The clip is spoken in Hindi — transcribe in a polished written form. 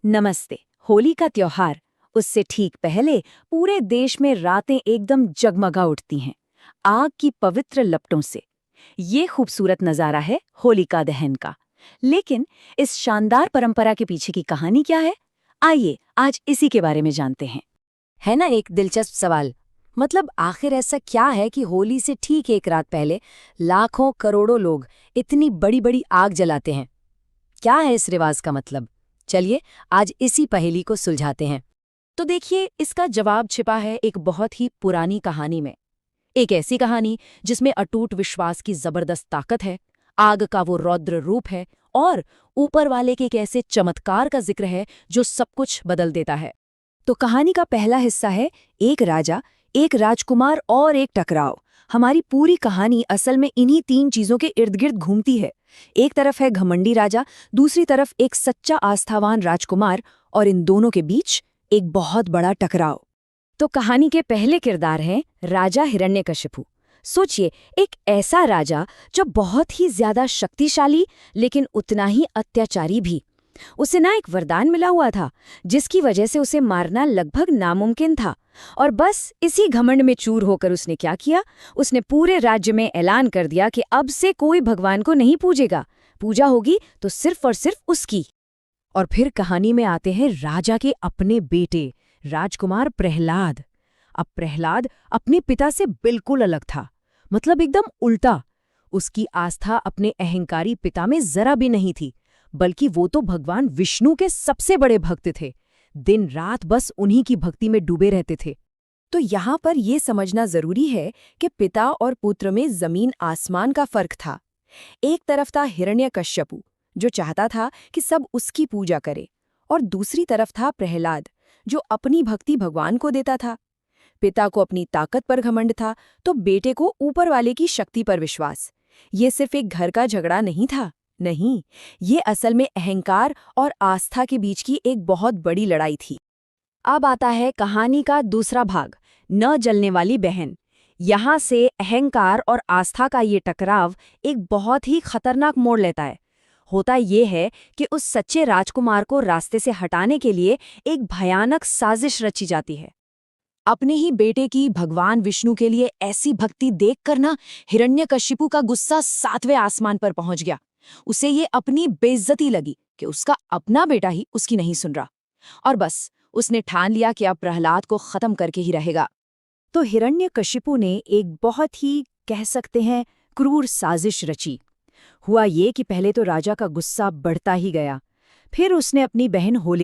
नमस्ते। होली का त्योहार, उससे ठीक पहले पूरे देश में रातें एकदम जगमगा उठती हैं, आग की पवित्र लपटों से। ये खूबसूरत नज़ारा है होलिका दहन का। लेकिन इस शानदार परंपरा के पीछे की कहानी क्या है? आइए आज इसी के बारे में जानते हैं। है ना एक दिलचस्प सवाल। मतलब आखिर ऐसा क्या है कि होली से ठीक एक रात पहले लाखों करोड़ों लोग इतनी बड़ी बड़ी आग जलाते हैं? क्या है इस रिवाज का मतलब? चलिए आज इसी पहेली को सुलझाते हैं। तो देखिए, इसका जवाब छिपा है एक बहुत ही पुरानी कहानी में। एक ऐसी कहानी जिसमें अटूट विश्वास की जबरदस्त ताकत है, आग का वो रौद्र रूप है और ऊपर वाले के एक ऐसे चमत्कार का जिक्र है जो सब कुछ बदल देता है। तो कहानी का पहला हिस्सा है एक राजा, एक राजकुमार और एक टकराव। हमारी पूरी कहानी असल में इन्हीं तीन चीजों के इर्द गिर्द घूमती है। एक तरफ है घमंडी राजा, दूसरी तरफ एक सच्चा आस्थावान राजकुमार, और इन दोनों के बीच एक बहुत बड़ा टकराव। तो कहानी के पहले किरदार हैं राजा हिरण्यकशिपु। सोचिए, एक ऐसा राजा जो बहुत ही ज्यादा शक्तिशाली लेकिन उतना ही अत्याचारी भी। उसे ना एक वरदान मिला हुआ था जिसकी वजह से उसे मारना लगभग नामुमकिन था। और बस इसी घमंड में चूर होकर उसने क्या किया? उसने पूरे राज्य में ऐलान कर दिया कि अब से कोई भगवान को नहीं पूजेगा, पूजा होगी तो सिर्फ और सिर्फ उसकी। और फिर कहानी में आते हैं राजा के अपने बेटे, राजकुमार प्रहलाद। अब प्रहलाद अपने पिता से बिल्कुल अलग था, मतलब एकदम उल्टा। उसकी आस्था अपने अहंकारी पिता में जरा भी नहीं थी, बल्कि वो तो भगवान विष्णु के सबसे बड़े भक्त थे। दिन रात बस उन्हीं की भक्ति में डूबे रहते थे। तो यहाँ पर ये समझना जरूरी है कि पिता और पुत्र में जमीन आसमान का फर्क था। एक तरफ था हिरण्यकश्यपु, जो चाहता था कि सब उसकी पूजा करे, और दूसरी तरफ था प्रहलाद, जो अपनी भक्ति भगवान को देता था। पिता को अपनी ताकत पर घमंड था, तो बेटे को ऊपर वाले की शक्ति पर विश्वास। ये सिर्फ एक घर का झगड़ा नहीं था, नहीं, ये असल में अहंकार और आस्था के बीच की एक बहुत बड़ी लड़ाई थी। अब आता है कहानी का दूसरा भाग, न जलने वाली बहन। यहाँ से अहंकार और आस्था का ये टकराव एक बहुत ही खतरनाक मोड़ लेता है। होता ये है कि उस सच्चे राजकुमार को रास्ते से हटाने के लिए एक भयानक साजिश रची जाती है। अपने ही बेटे की भगवान विष्णु के लिए ऐसी भक्ति देखकर ना हिरण्यकशिपु का गुस्सा 7वें आसमान पर पहुंच गया। उसे ये अपनी बेइज्जती लगी कि उसका अपना बेटा ही उसकी नहीं सुन रहा, और बस उसने ठान लिया कि अब प्रहलाद को खत्म करके ही रहेगा। तो हिरण्यकशिपु ने एक बहुत ही, कह सकते हैं, क्रूर साजिश रची। हुआ ये कि पहले तो राजा का गुस्सा बढ़ता ही गया। फिर उसने अपनी बहन होलिका